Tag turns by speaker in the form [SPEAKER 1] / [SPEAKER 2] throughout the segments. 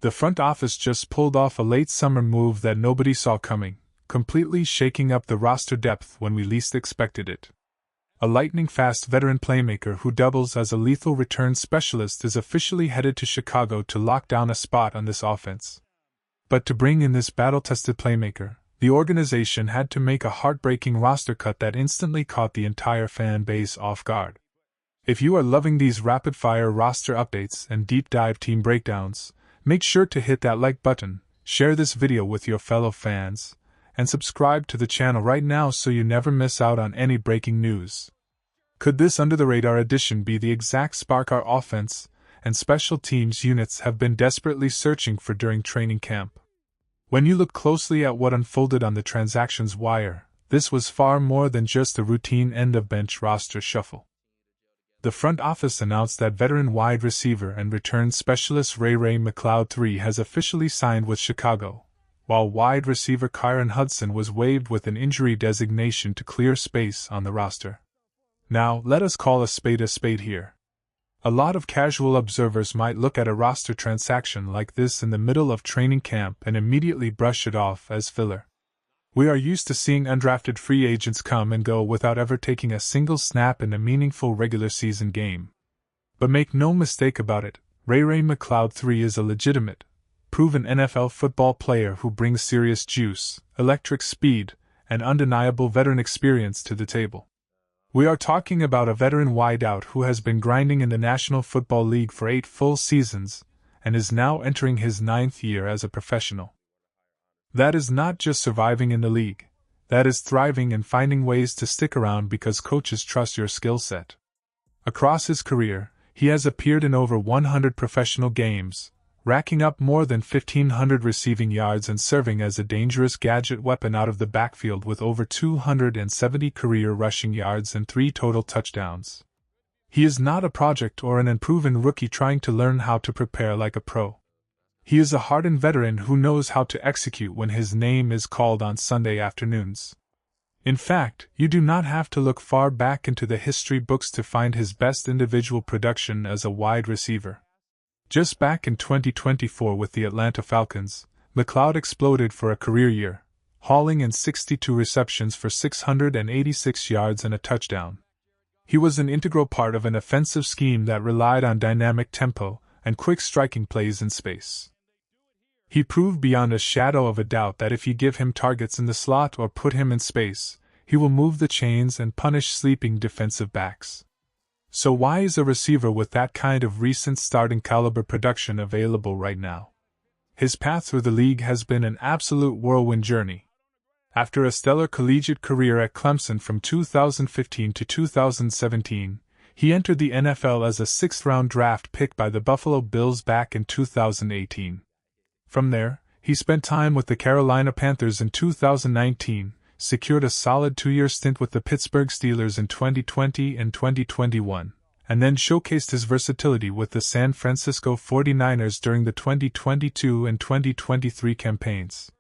[SPEAKER 1] The front office just pulled off a late summer move that nobody saw coming, completely shaking up the roster depth when we least expected it. A lightning-fast veteran playmaker who doubles as a lethal return specialist is officially headed to Chicago to lock down a spot on this offense. But to bring in this battle-tested playmaker, the organization had to make a heartbreaking roster cut that instantly caught the entire fan base off guard. If you are loving these rapid-fire roster updates and deep-dive team breakdowns, make sure to hit that like button, share this video with your fellow fans, and subscribe to the channel right now so you never miss out on any breaking news. Could this under-the-radar addition be the exact spark our offense and special teams units have been desperately searching for during training camp? When you look closely at what unfolded on the transactions wire, this was far more than just a routine end-of-bench roster shuffle. The front office announced that veteran wide receiver and return specialist Ray McCloud III has officially signed with Chicago, while wide receiver Kyron Hudson was waived with an injury designation to clear space on the roster. Now, let us call a spade here. A lot of casual observers might look at a roster transaction like this in the middle of training camp and immediately brush it off as filler. We are used to seeing undrafted free agents come and go without ever taking a single snap in a meaningful regular season game. But make no mistake about it, Ray McCloud III is a legitimate, proven NFL football player who brings serious juice, electric speed, and undeniable veteran experience to the table. We are talking about a veteran wideout who has been grinding in the National Football League for 8 full seasons and is now entering his 9th year as a professional. That is not just surviving in the league, that is thriving and finding ways to stick around because coaches trust your skill set. Across his career, he has appeared in over 100 professional games, racking up more than 1,500 receiving yards and serving as a dangerous gadget weapon out of the backfield with over 270 career rushing yards and 3 total touchdowns. He is not a project or an unproven rookie trying to learn how to prepare like a pro. He is a hardened veteran who knows how to execute when his name is called on Sunday afternoons. In fact, you do not have to look far back into the history books to find his best individual production as a wide receiver. Just back in 2024 with the Atlanta Falcons, McCloud exploded for a career year, hauling in 62 receptions for 686 yards and a touchdown. He was an integral part of an offensive scheme that relied on dynamic tempo and quick striking plays in space. He proved beyond a shadow of a doubt that if you give him targets in the slot or put him in space, he will move the chains and punish sleeping defensive backs. So why is a receiver with that kind of recent starting caliber production available right now? His path through the league has been an absolute whirlwind journey. After a stellar collegiate career at Clemson from 2015 to 2017, he entered the NFL as a 6th-round draft pick by the Buffalo Bills back in 2018. From there, he spent time with the Carolina Panthers in 2019, secured a solid 2-year stint with the Pittsburgh Steelers in 2020 and 2021, and then showcased his versatility with the San Francisco 49ers during the 2022 and 2023 campaigns.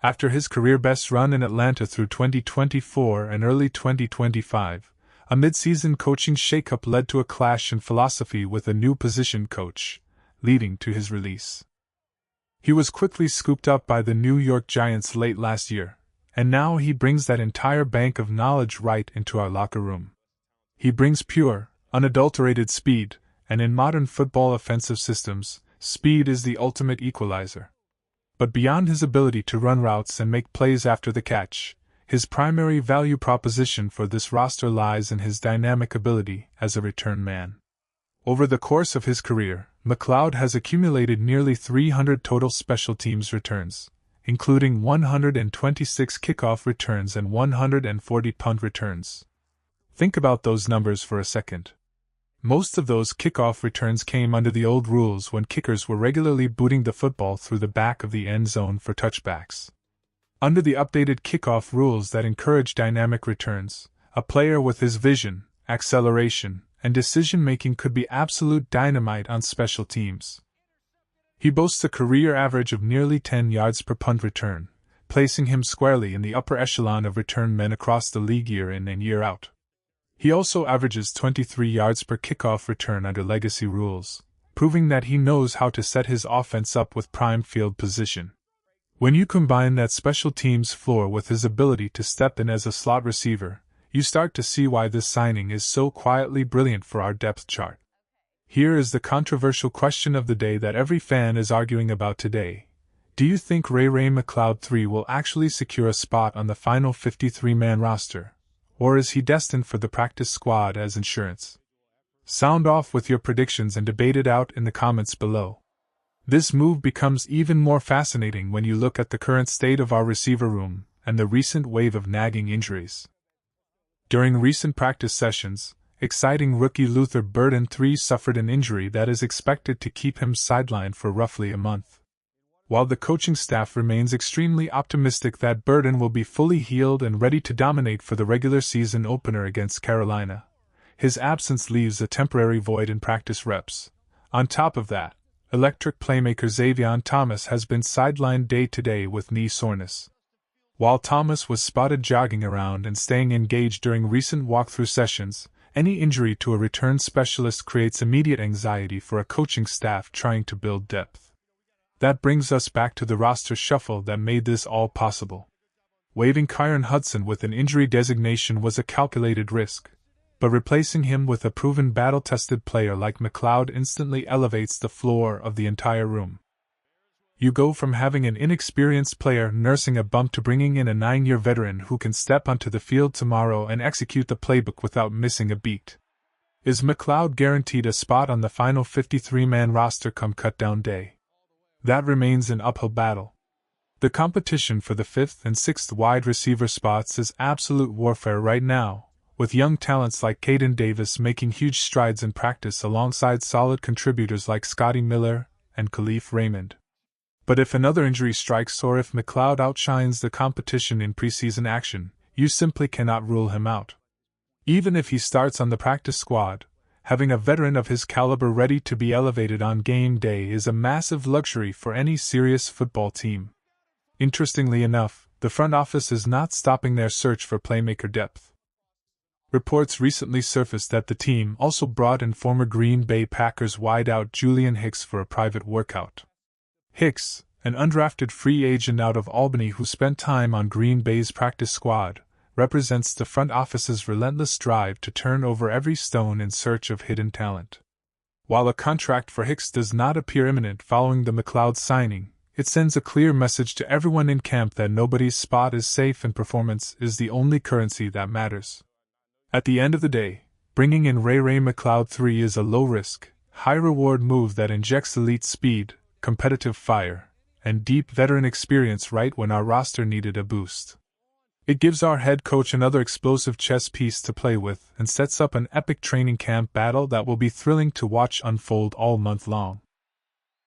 [SPEAKER 1] After his career-best run in Atlanta through 2024 and early 2025, a mid-season coaching shakeup led to a clash in philosophy with a new position coach, leading to his release. He was quickly scooped up by the New York Giants late last year, and now he brings that entire bank of knowledge right into our locker room. He brings pure, unadulterated speed, and in modern football offensive systems, speed is the ultimate equalizer. But beyond his ability to run routes and make plays after the catch, his primary value proposition for this roster lies in his dynamic ability as a return man. Over the course of his career, McCloud has accumulated nearly 300 total special teams returns, including 126 kickoff returns and 140 punt returns. Think about those numbers for a second. Most of those kickoff returns came under the old rules when kickers were regularly booting the football through the back of the end zone for touchbacks. Under the updated kickoff rules that encourage dynamic returns, a player with his vision, acceleration, and decision-making could be absolute dynamite on special teams. He boasts a career average of nearly 10 yards per punt return, placing him squarely in the upper echelon of return men across the league year in and year out. He also averages 23 yards per kickoff return under legacy rules, proving that he knows how to set his offense up with prime field position. When you combine that special teams floor with his ability to step in as a slot receiver, you start to see why this signing is so quietly brilliant for our depth chart. Here is the controversial question of the day that every fan is arguing about today. Do you think Ray McCloud III will actually secure a spot on the final 53-man roster, or is he destined for the practice squad as insurance? Sound off with your predictions and debate it out in the comments below. This move becomes even more fascinating when you look at the current state of our receiver room and the recent wave of nagging injuries. During recent practice sessions, exciting rookie Luther Burden III suffered an injury that is expected to keep him sidelined for roughly a month. While the coaching staff remains extremely optimistic that Burden will be fully healed and ready to dominate for the regular season opener against Carolina, his absence leaves a temporary void in practice reps. On top of that, electric playmaker Xavier Thomas has been sidelined day-to-day with knee soreness. While Thomas was spotted jogging around and staying engaged during recent walkthrough sessions, any injury to a return specialist creates immediate anxiety for a coaching staff trying to build depth. That brings us back to the roster shuffle that made this all possible. Waiving Kyron Hudson with an injury designation was a calculated risk, but replacing him with a proven battle-tested player like McCloud instantly elevates the floor of the entire room. You go from having an inexperienced player nursing a bump to bringing in a 9-year veteran who can step onto the field tomorrow and execute the playbook without missing a beat. Is McCloud guaranteed a spot on the final 53-man roster come cutdown day? That remains an uphill battle. The competition for the 5th and 6th wide receiver spots is absolute warfare right now, with young talents like Caden Davis making huge strides in practice alongside solid contributors like Scotty Miller and Khalif Raymond. But if another injury strikes or if McCloud outshines the competition in preseason action, you simply cannot rule him out. Even if he starts on the practice squad, having a veteran of his caliber ready to be elevated on game day is a massive luxury for any serious football team. Interestingly enough, the front office is not stopping their search for playmaker depth. Reports recently surfaced that the team also brought in former Green Bay Packers wideout Julian Hicks for a private workout. Hicks, an undrafted free agent out of Albany who spent time on Green Bay's practice squad, represents the front office's relentless drive to turn over every stone in search of hidden talent. While a contract for Hicks does not appear imminent following the McCloud signing, it sends a clear message to everyone in camp that nobody's spot is safe and performance is the only currency that matters. At the end of the day, bringing in Ray McCloud III is a low-risk, high-reward move that injects elite speed, competitive fire, and deep veteran experience right when our roster needed a boost. It gives our head coach another explosive chess piece to play with and sets up an epic training camp battle that will be thrilling to watch unfold all month long.